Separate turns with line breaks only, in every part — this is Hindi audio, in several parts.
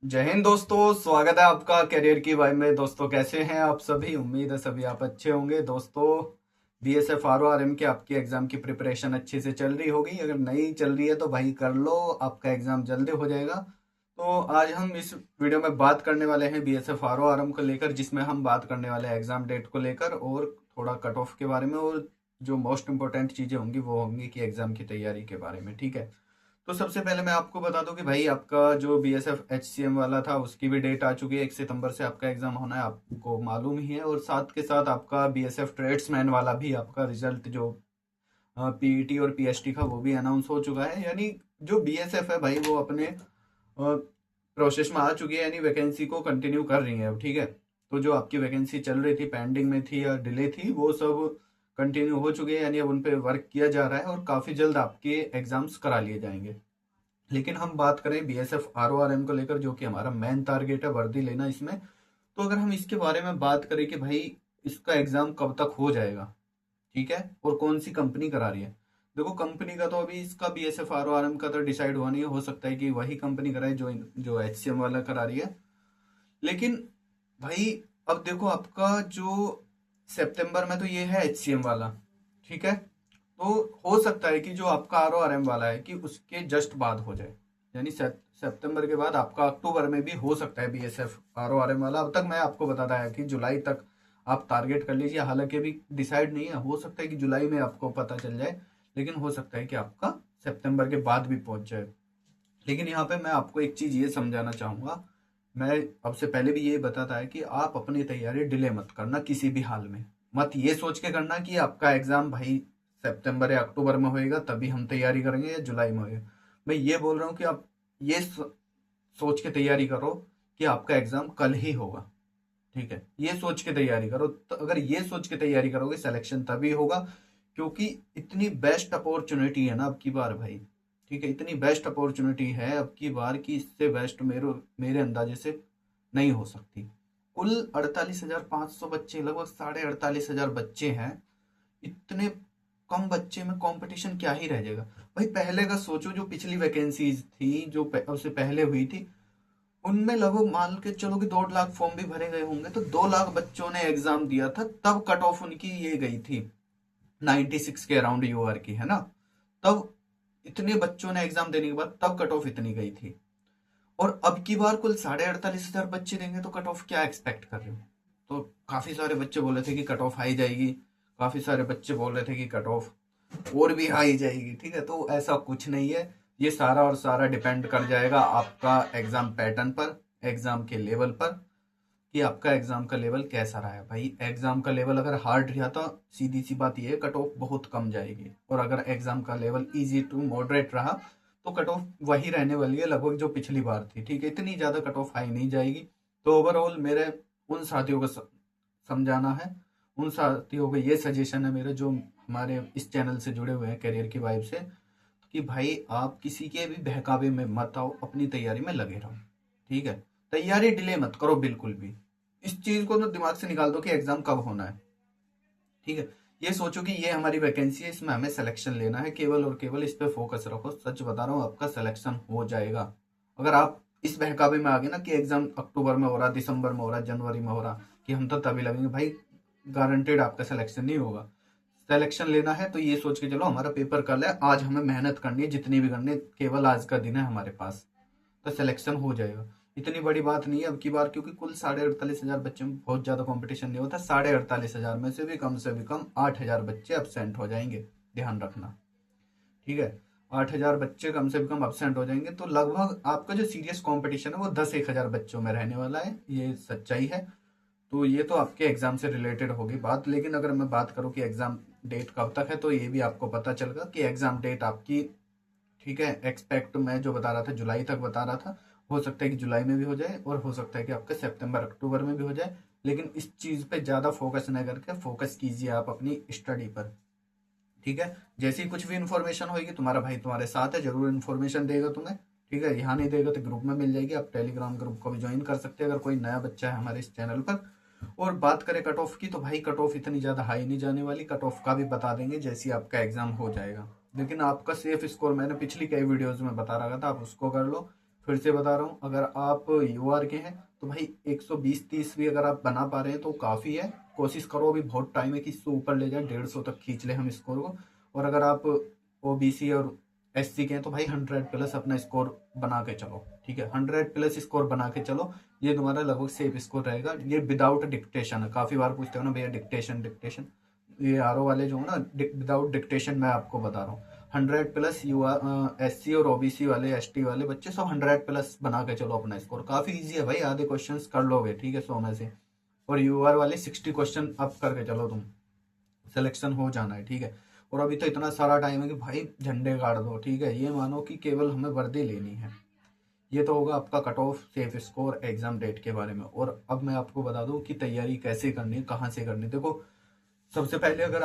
जय हिंद दोस्तों, स्वागत है आपका करियर की भाई में। दोस्तों कैसे हैं आप सभी? उम्मीद है सभी आप अच्छे होंगे। दोस्तों बीएसएफ आरओआरएम की आपकी एग्जाम की प्रिपरेशन अच्छे से चल रही होगी। अगर नहीं चल रही है तो भाई कर लो, आपका एग्जाम जल्दी हो जाएगा। तो आज हम इस वीडियो में बात करने वाले हैं बीएसएफ आरओआरएम को लेकर, जिसमें हम बात करने वाले हैं एग्जाम डेट को लेकर और थोड़ा कट ऑफ के बारे में, और जो मोस्ट इंपॉर्टेंट चीजें होंगी वो होंगी कि एग्जाम की तैयारी के बारे में। ठीक है, तो सबसे पहले मैं आपको बता दूं कि भाई आपका जो बीएसएफ एचसीएम वाला था उसकी भी डेट आ चुकी है। 1 सितंबर से आपका एग्जाम होना है, आपको मालूम ही है। और साथ के साथ आपका बीएसएफ ट्रेड्समैन वाला भी आपका रिजल्ट जो पीईटी और पीएचटी का वो भी अनाउंस हो चुका है। यानी जो बीएसएफ है भाई वो अपने प्रोसेस में आ चुकी है, यानी वैकेंसी को कंटिन्यू कर रही है। ठीक है, तो जो आपकी वैकेंसी चल रही थी, पेंडिंग में थी या डिले थी, वो सब कंटिन्यू हो चुकी है। यानी अब उन पे वर्क किया जा रहा है और काफी जल्द आपके एग्जाम्स करा लिए जाएंगे। लेकिन हम बात करें बीएसएफ आरओआरएम को लेकर, जो कि हमारा मेन टारगेट है वर्दी लेना इसमें, तो अगर हम इसके बारे में बात करें कि भाई इसका एग्जाम कब तक हो जाएगा, ठीक है, और कौन सी कंपनी करा रही है। देखो कंपनी का तो अभी इसका बीएसएफ आरओआरएम का तो डिसाइड हुआ नहीं है। हो सकता है कि वही कंपनी कराए जो जो एचसीएम वाला करा रही है। लेकिन भाई अब देखो आपका जो सितंबर में तो ये है एचसीएम वाला, ठीक है, तो हो सकता है कि जो आपका आरओआरएम वाला है कि उसके जस्ट बाद हो जाए। यानी सितंबर के बाद आपका अक्टूबर में भी हो सकता है बीएसएफ आरओआरएम वाला। अब तक मैं आपको बताता है कि जुलाई तक आप टारगेट कर लीजिए। हालांकि अभी डिसाइड नहीं है, हो सकता है कि जुलाई में आपको पता चल जाए, लेकिन हो सकता है कि आपका सितंबर के बाद भी पहुंच जाए। लेकिन यहाँ पे मैं आपको एक चीज ये समझाना चाहूंगा। मैं अब से पहले भी ये बताता है कि आप अपनी तैयारी डिले मत करना किसी भी हाल में। मत ये सोच के करना कि आपका एग्जाम भाई सितंबर या अक्टूबर में होएगा तभी हम तैयारी करेंगे या जुलाई में होएगा। मैं ये बोल रहा हूँ कि आप ये सोच के तैयारी करो कि आपका एग्जाम कल ही होगा। ठीक है, ये सोच के तैयारी करो। तो अगर ये सोच के तैयारी करोगे सिलेक्शन तभी होगा, क्योंकि इतनी बेस्ट अपॉर्चुनिटी है ना अब की बार भाई। ठीक है, इतनी बेस्ट अपॉर्चुनिटी है अब की बार की इससे बेस्ट मेरे मेरे अंदाजे से नहीं हो सकती। कुल 48,500 बच्चे, लगभग 48,500 बच्चे हैं। इतने कम बच्चे में कंपटीशन क्या ही रह जाएगा। भाई पहले का सोचो, जो पिछली वैकेंसीज थी जो उससे पहले हुई थी, उनमें लगभग मान के चलो कि 2 लाख फॉर्म भी भरे गए होंगे, तो 2 लाख बच्चों ने एग्जाम दिया था, तब कट ऑफ उनकी ये गई थी 96 के अराउंड यूआर की, है ना। तब इतने बच्चों ने एग्जाम देने के बाद तब कट ऑफ इतनी गई थी। और अब की बार कुल 48,500 बच्चे देंगे, तो कट ऑफ क्या एक्सपेक्ट कर रहे हो? तो काफी सारे बच्चे बोल रहे थे कि कट ऑफ हाई जाएगी, काफी सारे बच्चे बोल रहे थे कि कट ऑफ और भी हाई जाएगी। ठीक है, तो ऐसा कुछ नहीं है। ये सारा और सारा डिपेंड कर जाएगा आपका एग्जाम पैटर्न पर, एग्जाम के लेवल पर, कि आपका एग्जाम का लेवल कैसा रहा है। भाई एग्जाम का लेवल अगर हार्ड रहा तो सीधी सी बात ये है कट ऑफ बहुत कम जाएगी, और अगर एग्जाम का लेवल इजी टू मॉडरेट रहा तो कट ऑफ वही रहने वाली है लगभग जो पिछली बार थी। ठीक है, इतनी ज्यादा कट ऑफ हाई नहीं जाएगी। तो ओवरऑल मेरे उन साथियों को समझाना है, उन साथियों को ये सजेशन है मेरे जो हमारे इस चैनल से जुड़े हुए हैं करियर की वाइब से, कि भाई आप किसी के भी बहकावे में मत आओ, अपनी तैयारी में लगे रहो। ठीक है, तैयारी डिले मत करो बिल्कुल भी। इस चीज को तो दिमाग से निकाल दो कि एग्जाम कब होना है। ठीक है, ये सोचो कि ये हमारी वैकेंसी है, इसमें हमें सिलेक्शन लेना है, केवल और केवल इस पे फोकस रखो। सच बता रहा हूँ, आपका सिलेक्शन हो जाएगा। अगर आप इस बहकावे में आ गए ना कि एग्जाम अक्टूबर में हो रहा, दिसंबर में हो रहा, जनवरी में हो रहा, कि हम तो तभी लगेंगे, भाई गारंटेड आपका सिलेक्शन नहीं होगा। सिलेक्शन लेना है तो ये सोच के चलो हमारा पेपर कल है, आज हमें मेहनत करनी है जितनी भी करनी है, केवल आज का दिन है हमारे पास, तो सिलेक्शन हो जाएगा। इतनी बड़ी बात नहीं है अब की बार, क्योंकि कुल 48,500 बच्चे में बहुत ज्यादा कंपटीशन नहीं होता। 48,500 में से भी कम 8,000 बच्चे अब्सेंट हो जाएंगे, ध्यान रखना। ठीक है, 8,000 बच्चे कम से कम अब्सेंट हो जाएंगे, तो लगभग आपका जो सीरियस कंपटीशन है वो 10-1,000 बच्चों में रहने वाला है, ये सच्चाई है। तो ये तो आपके एग्जाम से रिलेटेड होगी बात। लेकिन अगर मैं बात करूं कि एग्जाम डेट कब तक है, तो ये भी आपको पता चलेगा कि एग्जाम डेट आपकी, ठीक है, एक्सपेक्ट मैं जो बता रहा था जुलाई तक बता रहा था, हो सकता है कि जुलाई में भी हो जाए और हो सकता है कि आपका सितंबर अक्टूबर में भी हो जाए। लेकिन इस चीज पे ज्यादा फोकस न करके फोकस कीजिए आप अपनी स्टडी पर। ठीक है, जैसी ही कुछ भी इन्फॉर्मेशन होगी, तुम्हारा भाई तुम्हारे साथ है, जरूर इन्फॉर्मेशन देगा तुम्हें। ठीक है, यहाँ नहीं देगा तो ग्रुप में मिल जाएगी, आप टेलीग्राम ग्रुप को भी ज्वाइन कर सकते हैं अगर कोई नया बच्चा है हमारे इस चैनल पर। और बात करें कट ऑफ की, तो भाई कट ऑफ इतनी ज्यादा हाई नहीं जाने वाली, कट ऑफ का भी बता देंगे जैसे आपका एग्जाम हो जाएगा। लेकिन आपका सेफ स्कोर मैंने पिछली कई वीडियोज में बता रखा था, आप उसको कर लो। फिर से बता रहा हूँ, अगर आप यूआर के हैं तो भाई 120-130 भी अगर आप बना पा रहे हैं तो काफ़ी है। कोशिश करो, अभी बहुत टाइम है कि इससे ऊपर ले जाए, 150 तक खींच ले हम स्कोर को। और अगर आप ओबीसी और एससी के हैं तो भाई 100 प्लस अपना स्कोर बना के चलो, ठीक है। 100 प्लस स्कोर बना के चलो, ये तुम्हारा लगभग सेफ स्कोर रहेगा। ये विदाउट डिक्टेशन है, काफ़ी बार पूछते हो ना भैया डिक्टेशन डिक्टेशन, ये आरओ वाले जो है ना विदाउट डिक्टेशन मैं आपको बता रहा हूँ। 100 प्लस एससी और ओबीसी वाले एसटी वाले बच्चे सब 100 प्लस बना के चलो अपना स्कोर। काफी इजी है भाई, आधे क्वेश्चन कर लोगे, ठीक है, 100 में से। और यूआर वाले 60 क्वेश्चन अप करके चलो, तुम सिलेक्शन हो जाना है, ठीक है। और अभी तो इतना सारा टाइम है कि भाई झंडे गाड़ दो, ठीक है। ये मानो कि केवल हमें वर्दी लेनी है। ये तो होगा आपका cut off, safe score, exam date के बारे में। और अब मैं आपको बता दूं कि तैयारी कैसे करनी है, कहाँ से करनी है। देखो, सबसे पहले अगर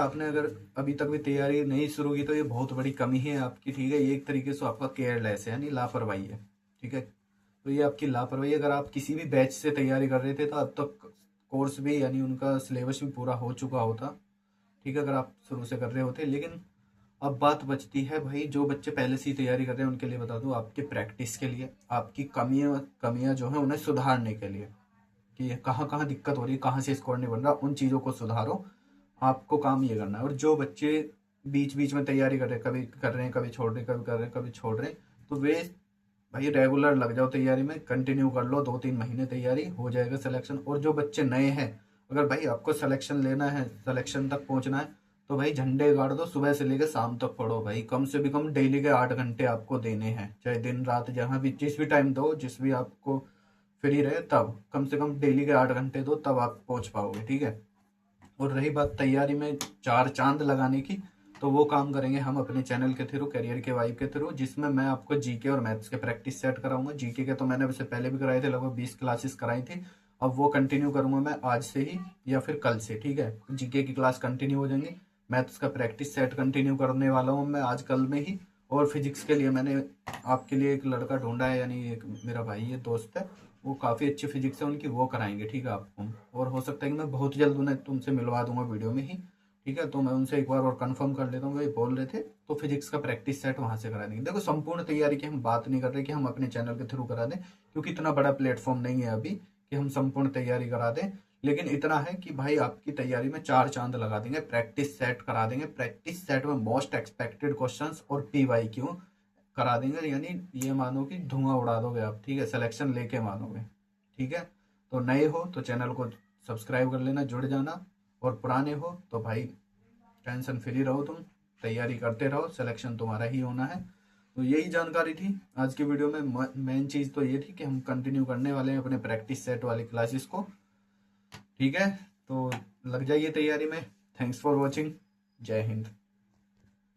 अभी तक भी तैयारी नहीं शुरू की तो ये बहुत बड़ी कमी है आपकी, ठीक है। ये एक तरीके से आपका केयरलेस है, यानी लापरवाही है, ठीक है। तो ये आपकी लापरवाही। अगर आप किसी भी बैच से तैयारी कर रहे थे तो अब तक कोर्स भी यानी उनका सिलेबस भी पूरा हो चुका होता, ठीक है, अगर आप शुरू से कर रहे होते। लेकिन अब बात बचती है भाई, जो बच्चे पहले से ही तैयारी कर रहे हैं उनके लिए बता दूं, आपके प्रैक्टिस के लिए, आपकी कमियां जो है उन्हें सुधारने के लिए, कि कहाँ कहाँ दिक्कत हो रही है, कहाँ से स्कोर नहीं बन रहा, उन चीज़ों को सुधारो। आपको काम ये करना है। और जो बच्चे बीच बीच में तैयारी कर रहे हैं, कभी कर रहे हैं, कभी छोड़ रहे हैं, कभी कर रहे हैं, कभी छोड़ रहे हैं, तो वे भाई रेगुलर लग जाओ तैयारी में, कंटिन्यू कर लो, 2-3 महीने तैयारी हो जाएगा सिलेक्शन। और जो बच्चे नए हैं, अगर भाई आपको सिलेक्शन लेना है, सिलेक्शन तक पहुंचना है, तो भाई झंडे गाड़ दो, सुबह से लेकर शाम तक पढ़ो भाई। कम से भी कम डेली के 8 घंटे आपको देने हैं, चाहे दिन रात जहाँ भी जिस भी टाइम दो, जिस भी आपको फ्री रहे, तब कम से कम डेली के 8 घंटे दो, तब आप पहुंच पाओगे, ठीक है। और रही बात तैयारी में 4 चांद लगाने की, तो वो काम करेंगे हम अपने चैनल के थ्रू, करियर के वाइब के थ्रू, जिसमें मैं आपको जीके और मैथ्स के प्रैक्टिस सेट कराऊंगा। जीके के तो मैंने उससे पहले भी कराए थे, लगभग 20 क्लासेस कराई थी। अब वो कंटिन्यू करूंगा मैं आज से ही या फिर कल से, ठीक है। जीके की क्लास कंटिन्यू हो जाएंगी, मैथ्स का प्रैक्टिस सेट कंटिन्यू करने वाला हूँ मैं आज कल में ही। और फिजिक्स के लिए मैंने आपके लिए एक लड़का ढूंढा है, यानी एक मेरा भाई है, दोस्त है, वो काफ़ी अच्छी फिजिक्स है उनकी, वो कराएंगे, ठीक है आपको। और हो सकता है कि मैं बहुत जल्द उन्हें तुमसे मिलवा दूंगा वीडियो में ही, ठीक है। तो मैं उनसे एक बार और कंफर्म कर लेता हूँ, वो ये बोल रहे थे, तो फिजिक्स का प्रैक्टिस सेट वहां से करा देंगे। देखो, संपूर्ण तैयारी की हम बात नहीं कर रहे कि हम अपने चैनल के थ्रू करा दें, क्योंकि इतना बड़ा प्लेटफॉर्म नहीं है अभी कि हम संपूर्ण तैयारी करा दें। लेकिन इतना है कि भाई आपकी तैयारी में 4 चांद लगा देंगे, प्रैक्टिस सेट करा देंगे। प्रैक्टिस सेट में मोस्ट एक्सपेक्टेड क्वेश्चंस और PYQ करा देंगे, यानी ये मानो कि धुआं उड़ा दोगे आप, ठीक है, सिलेक्शन लेके मानोगे, ठीक है। तो नए हो तो चैनल को सब्सक्राइब कर लेना, जुड़ जाना। और पुराने हो तो भाई टेंशन फ्री रहो, तुम तैयारी करते रहो, सिलेक्शन तुम्हारा ही होना है। तो यही जानकारी थी आज की वीडियो में। मेन चीज़ तो ये थी कि हम कंटिन्यू करने वाले हैं अपने प्रैक्टिस सेट वाली क्लासेस को, ठीक है। तो लग जाइए तैयारी में। Thanks for watching. जय हिंद।